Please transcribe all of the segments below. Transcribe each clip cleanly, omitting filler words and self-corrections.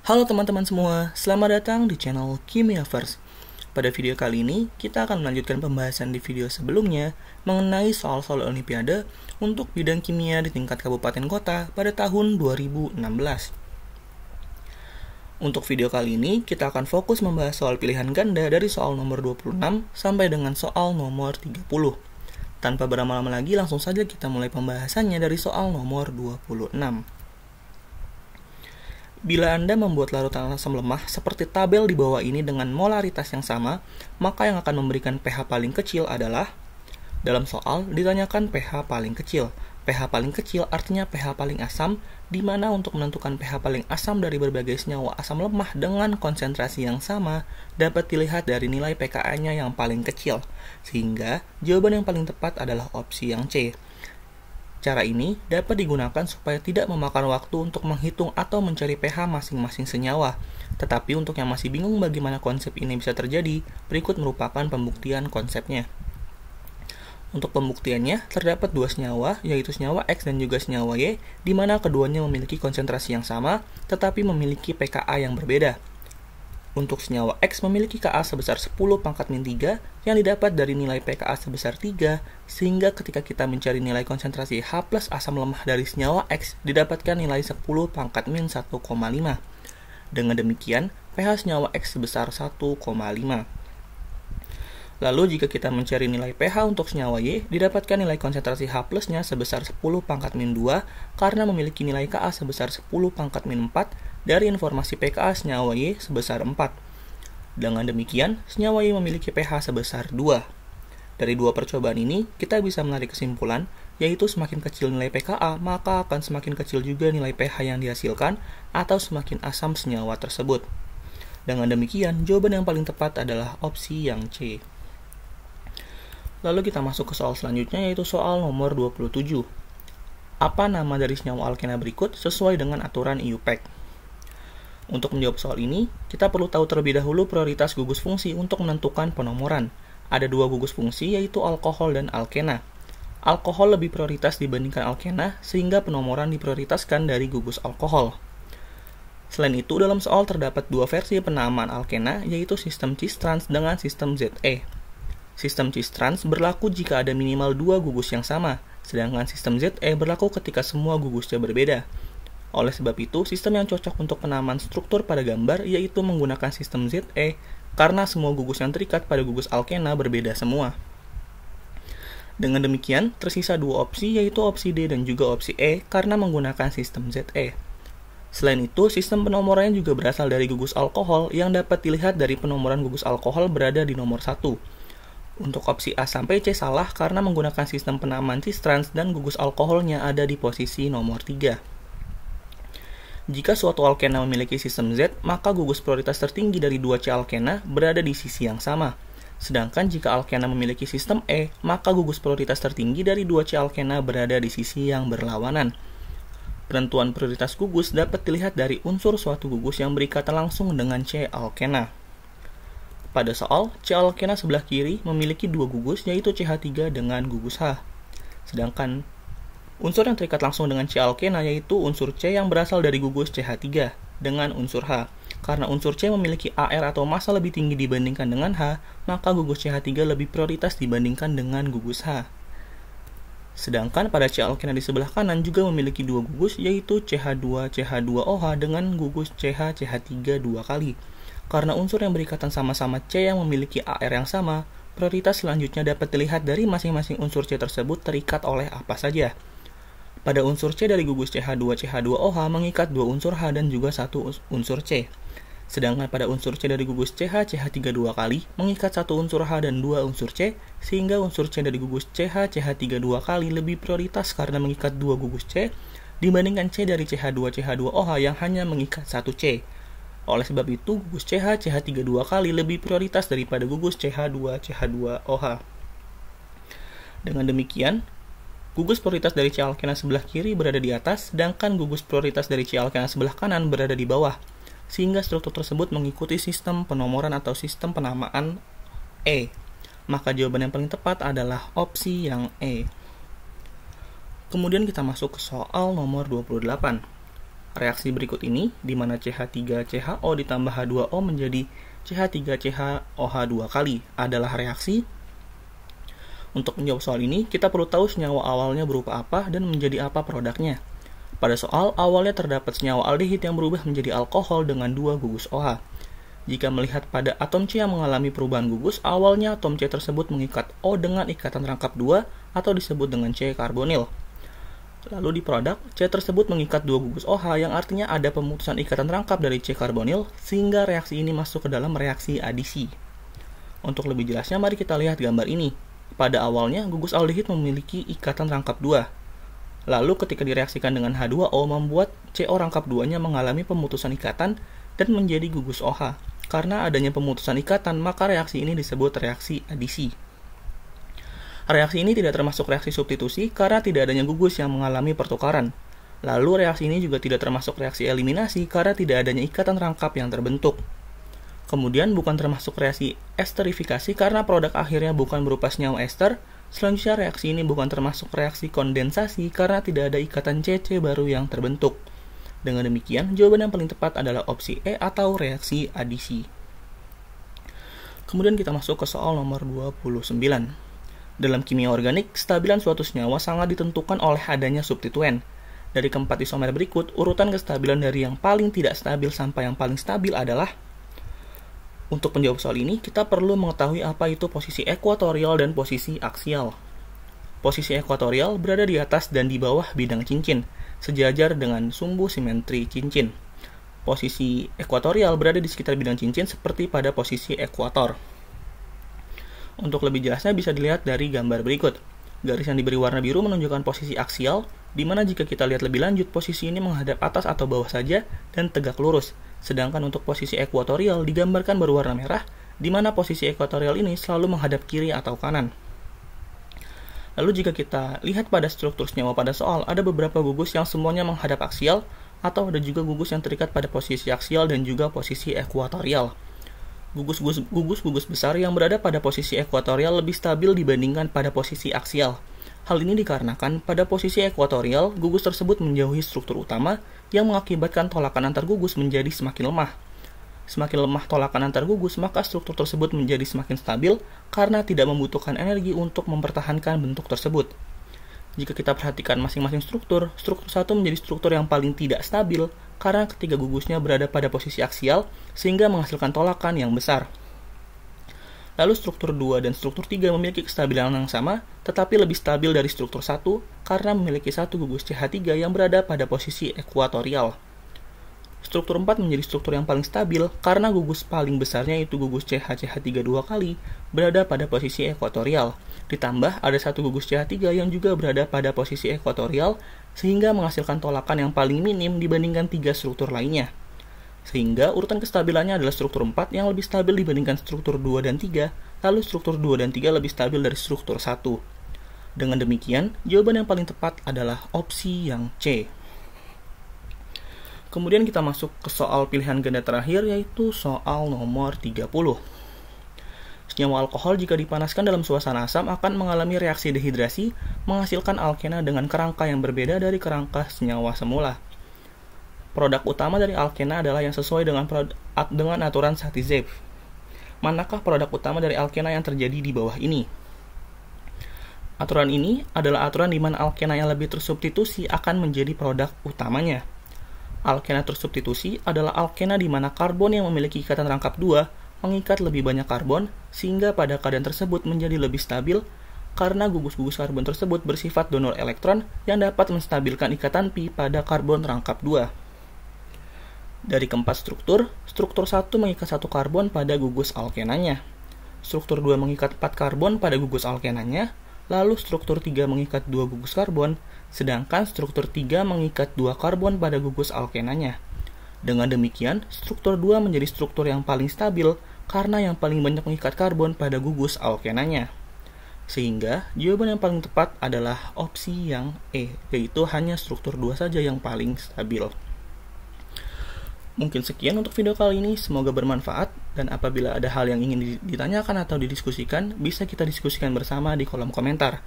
Halo teman-teman semua, selamat datang di channel Kimiaverse. Pada video kali ini, kita akan melanjutkan pembahasan di video sebelumnya mengenai soal-soal Olimpiade untuk bidang kimia di tingkat kabupaten kota pada tahun 2016. Untuk video kali ini, kita akan fokus membahas soal pilihan ganda dari soal nomor 26 sampai dengan soal nomor 30. Tanpa berlama-lama lagi, langsung saja kita mulai pembahasannya dari soal nomor 26. Bila Anda membuat larutan asam lemah seperti tabel di bawah ini dengan molaritas yang sama, maka yang akan memberikan pH paling kecil adalah, dalam soal ditanyakan pH paling kecil. pH paling kecil artinya pH paling asam, di mana untuk menentukan pH paling asam dari berbagai senyawa asam lemah dengan konsentrasi yang sama dapat dilihat dari nilai pKa-nya yang paling kecil, sehingga jawaban yang paling tepat adalah opsi yang C. Cara ini dapat digunakan supaya tidak memakan waktu untuk menghitung atau mencari pH masing-masing senyawa. Tetapi untuk yang masih bingung bagaimana konsep ini bisa terjadi, berikut merupakan pembuktian konsepnya. Untuk pembuktiannya, terdapat dua senyawa, yaitu senyawa X dan juga senyawa Y, di mana keduanya memiliki konsentrasi yang sama, tetapi memiliki pKa yang berbeda. Untuk senyawa X memiliki Ka sebesar 10 pangkat min 3 yang didapat dari nilai pKa sebesar 3, sehingga ketika kita mencari nilai konsentrasi H plus asam lemah dari senyawa X didapatkan nilai 10 pangkat min 1,5. Dengan demikian, pH senyawa X sebesar 1,5. Lalu jika kita mencari nilai pH untuk senyawa Y, didapatkan nilai konsentrasi H plusnya sebesar 10 pangkat min 2 karena memiliki nilai Ka sebesar 10 pangkat min 4 dari informasi pKa senyawa Y sebesar 4. Dengan demikian, senyawa Y memiliki pH sebesar 2. Dari dua percobaan ini, kita bisa menarik kesimpulan, yaitu semakin kecil nilai pKa, maka akan semakin kecil juga nilai pH yang dihasilkan, atau semakin asam senyawa tersebut. Dengan demikian, jawaban yang paling tepat adalah opsi yang C. Lalu kita masuk ke soal selanjutnya, yaitu soal nomor 27. Apa nama dari senyawa alkena berikut sesuai dengan aturan IUPAC? Untuk menjawab soal ini, kita perlu tahu terlebih dahulu prioritas gugus fungsi untuk menentukan penomoran. Ada dua gugus fungsi, yaitu alkohol dan alkena. Alkohol lebih prioritas dibandingkan alkena, sehingga penomoran diprioritaskan dari gugus alkohol. Selain itu, dalam soal terdapat dua versi penamaan alkena, yaitu sistem cis-trans dengan sistem ZE. Sistem cis-trans berlaku jika ada minimal dua gugus yang sama, sedangkan sistem ZE berlaku ketika semua gugusnya berbeda. Oleh sebab itu, sistem yang cocok untuk penamaan struktur pada gambar yaitu menggunakan sistem ZE karena semua gugus yang terikat pada gugus alkena berbeda semua. Dengan demikian, tersisa dua opsi yaitu opsi D dan juga opsi E karena menggunakan sistem ZE. Selain itu, sistem penomorannya juga berasal dari gugus alkohol yang dapat dilihat dari penomoran gugus alkohol berada di nomor 1. Untuk opsi A sampai C salah karena menggunakan sistem penamaan cis-trans dan gugus alkoholnya ada di posisi nomor 3. Jika suatu alkena memiliki sistem Z, maka gugus prioritas tertinggi dari 2C alkena berada di sisi yang sama. Sedangkan jika alkena memiliki sistem E, maka gugus prioritas tertinggi dari 2C alkena berada di sisi yang berlawanan. Penentuan prioritas gugus dapat dilihat dari unsur suatu gugus yang berikatan langsung dengan C alkena. Pada soal, C alkena sebelah kiri memiliki dua gugus yaitu CH3 dengan gugus H. Sedangkan unsur yang terikat langsung dengan C alkena yaitu unsur C yang berasal dari gugus CH3 dengan unsur H. Karena unsur C memiliki AR atau massa lebih tinggi dibandingkan dengan H, maka gugus CH3 lebih prioritas dibandingkan dengan gugus H. Sedangkan pada C alkena di sebelah kanan juga memiliki dua gugus yaitu CH2CH2OH dengan gugus CH3 dua kali. Karena unsur yang berikatan sama-sama C yang memiliki AR yang sama, prioritas selanjutnya dapat dilihat dari masing-masing unsur C tersebut terikat oleh apa saja. Pada unsur C dari gugus CH2CH2OH mengikat dua unsur H dan juga satu unsur C. Sedangkan pada unsur C dari gugus CH3 dua kali mengikat satu unsur H dan dua unsur C, sehingga unsur C dari gugus CH3 dua kali lebih prioritas karena mengikat dua gugus C dibandingkan C dari CH2CH2OH yang hanya mengikat satu C. Oleh sebab itu, gugus CH3 dua kali lebih prioritas daripada gugus CH2CH2OH. Dengan demikian, gugus prioritas dari C alkena sebelah kiri berada di atas, sedangkan gugus prioritas dari C alkena sebelah kanan berada di bawah, sehingga struktur tersebut mengikuti sistem penomoran atau sistem penamaan E. Maka jawaban yang paling tepat adalah opsi yang E. Kemudian kita masuk ke soal nomor 28. Reaksi berikut ini, di mana CH3CHO ditambah H2O menjadi CH3CHOH2 kali, adalah reaksi. Untuk menjawab soal ini, kita perlu tahu senyawa awalnya berupa apa dan menjadi apa produknya. Pada soal, awalnya terdapat senyawa aldehid yang berubah menjadi alkohol dengan 2 gugus OH. Jika melihat pada atom C yang mengalami perubahan gugus, awalnya atom C tersebut mengikat O dengan ikatan rangkap 2 atau disebut dengan C karbonil. Lalu di produk, C tersebut mengikat 2 gugus OH yang artinya ada pemutusan ikatan rangkap dari C karbonil sehingga reaksi ini masuk ke dalam reaksi adisi. Untuk lebih jelasnya, mari kita lihat gambar ini. Pada awalnya, gugus aldehid memiliki ikatan rangkap 2. Lalu ketika direaksikan dengan H2O membuat CO rangkap 2-nya mengalami pemutusan ikatan dan menjadi gugus OH. Karena adanya pemutusan ikatan, maka reaksi ini disebut reaksi adisi. Reaksi ini tidak termasuk reaksi substitusi karena tidak adanya gugus yang mengalami pertukaran. Lalu reaksi ini juga tidak termasuk reaksi eliminasi karena tidak adanya ikatan rangkap yang terbentuk. Kemudian bukan termasuk reaksi esterifikasi karena produk akhirnya bukan berupa senyawa ester. Selanjutnya reaksi ini bukan termasuk reaksi kondensasi karena tidak ada ikatan CC baru yang terbentuk. Dengan demikian, jawaban yang paling tepat adalah opsi E atau reaksi adisi. Kemudian kita masuk ke soal nomor 29. Dalam kimia organik, kestabilan suatu senyawa sangat ditentukan oleh adanya substituen. Dari keempat isomer berikut, urutan kestabilan dari yang paling tidak stabil sampai yang paling stabil adalah. Untuk menjawab soal ini, kita perlu mengetahui apa itu posisi ekuatorial dan posisi aksial. Posisi ekuatorial berada di atas dan di bawah bidang cincin, sejajar dengan sumbu simetri cincin. Posisi ekuatorial berada di sekitar bidang cincin seperti pada posisi ekuator. Untuk lebih jelasnya bisa dilihat dari gambar berikut. Garis yang diberi warna biru menunjukkan posisi aksial, di mana jika kita lihat lebih lanjut, posisi ini menghadap atas atau bawah saja dan tegak lurus. Sedangkan untuk posisi ekuatorial digambarkan berwarna merah, di mana posisi ekuatorial ini selalu menghadap kiri atau kanan. Lalu jika kita lihat pada struktur senyawa pada soal, ada beberapa gugus yang semuanya menghadap aksial, atau ada juga gugus yang terikat pada posisi aksial dan juga posisi ekuatorial. Gugus-gugus besar yang berada pada posisi ekuatorial lebih stabil dibandingkan pada posisi aksial. Hal ini dikarenakan pada posisi ekuatorial, gugus tersebut menjauhi struktur utama yang mengakibatkan tolakan antar gugus menjadi semakin lemah. Semakin lemah tolakan antar gugus, maka struktur tersebut menjadi semakin stabil karena tidak membutuhkan energi untuk mempertahankan bentuk tersebut. Jika kita perhatikan masing-masing struktur satu menjadi struktur yang paling tidak stabil karena ketiga gugusnya berada pada posisi aksial sehingga menghasilkan tolakan yang besar. Lalu struktur 2 dan struktur 3 memiliki kestabilan yang sama, tetapi lebih stabil dari struktur 1 karena memiliki satu gugus CH3 yang berada pada posisi ekuatorial. Struktur 4 menjadi struktur yang paling stabil karena gugus paling besarnya yaitu gugus CH3 2 kali berada pada posisi ekuatorial. Ditambah ada satu gugus CH3 yang juga berada pada posisi ekuatorial sehingga menghasilkan tolakan yang paling minim dibandingkan 3 struktur lainnya. Sehingga urutan kestabilannya adalah struktur 4 yang lebih stabil dibandingkan struktur 2 dan 3, lalu struktur 2 dan 3 lebih stabil dari struktur 1. Dengan demikian, jawaban yang paling tepat adalah opsi yang C. Kemudian kita masuk ke soal pilihan ganda terakhir, yaitu soal nomor 30. Senyawa alkohol jika dipanaskan dalam suasana asam akan mengalami reaksi dehidrasi, menghasilkan alkena dengan kerangka yang berbeda dari kerangka senyawa semula. Produk utama dari alkena adalah yang sesuai dengan aturan Satyshchev. Manakah produk utama dari alkena yang terjadi di bawah ini? Aturan ini adalah aturan di mana alkena yang lebih tersubstitusi akan menjadi produk utamanya. Alkena tersubstitusi adalah alkena di mana karbon yang memiliki ikatan rangkap 2 mengikat lebih banyak karbon, sehingga pada keadaan tersebut menjadi lebih stabil karena gugus-gugus karbon tersebut bersifat donor elektron yang dapat menstabilkan ikatan pi pada karbon rangkap 2. Dari keempat struktur 1 mengikat 1 karbon pada gugus alkenanya. Struktur 2 mengikat 4 karbon pada gugus alkenanya, lalu struktur 3 mengikat 2 gugus karbon, sedangkan struktur 3 mengikat 2 karbon pada gugus alkenanya. Dengan demikian, struktur 2 menjadi struktur yang paling stabil karena yang paling banyak mengikat karbon pada gugus alkenanya. Sehingga, jawaban yang paling tepat adalah opsi yang E, yaitu hanya struktur 2 saja yang paling stabil. Mungkin sekian untuk video kali ini, semoga bermanfaat, dan apabila ada hal yang ingin ditanyakan atau didiskusikan, bisa kita diskusikan bersama di kolom komentar.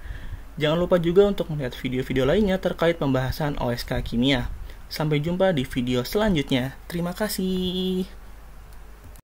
Jangan lupa juga untuk melihat video-video lainnya terkait pembahasan OSK Kimia. Sampai jumpa di video selanjutnya. Terima kasih.